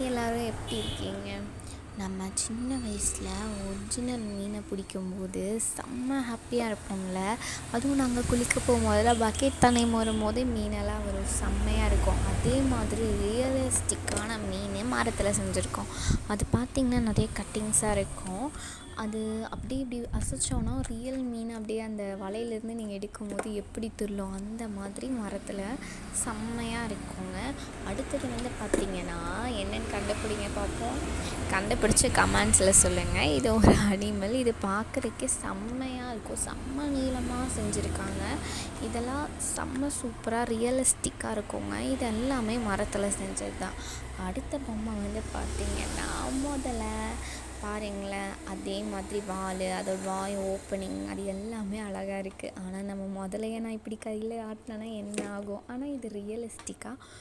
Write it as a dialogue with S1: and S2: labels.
S1: எல்லோரும் எப்படி இருக்கீங்க? நம்ம சின்ன வயசில் ஒரிஜினல் மீனை பிடிக்கும்போது செம்ம ஹாப்பியாக இருப்போம்ல. அதுவும் நாங்கள் குளிக்க போகும்போதெல்லாம் பக்கெட் தண்ணி வரும்போதே மீனெல்லாம் வரும், செம்மையாக இருக்கும். அதே மாதிரி ரியலிஸ்டிக்கான மீன் மரத்தில் செஞ்சுருக்கோம். அது பார்த்திங்கன்னா நிறைய கட்டிங்ஸாக இருக்கும். அது அப்படி இப்படி அசைச்சோன்னா ரியல் மீன் அப்படியே அந்த வலையிலேருந்து நீங்கள் எடுக்கும்போது எப்படி துள்ளும், அந்த மாதிரி மரத்தில் செம்மையாக இருக்குங்க. அடுத்தது பார்த்திங்கன்னா என்னென்னு கண்டுபிடிங்க பார்ப்போம். கண்டுபிடிச்சி கமெண்ட்ஸில் சொல்லுங்கள். இது ஒரு அனிமல். இது பார்க்குறதுக்கே செம்மையாக இருக்கும், செம்ம நீளமாக செஞ்சுருக்காங்க. இதெல்லாம் செம்ம சூப்பராக ரியலிஸ்டிக்காக இருக்குங்க. இது எல்லாமே மரத்தில் செஞ்சது தான். அடுத்த பொம்மை பார்த்திங்கன்னா முதல்ல பாருங்களேன், அதே மாதிரி வால், அதோட வாய் ஓப்பனிங், அது எல்லாமே அழகாக இருக்குது. ஆனால் நம்ம முதலையே நான் இப்படி கையில் ஆட்டினேன்னா என்ன ஆகும்? ஆனால் இது ரியலிஸ்டிக்காக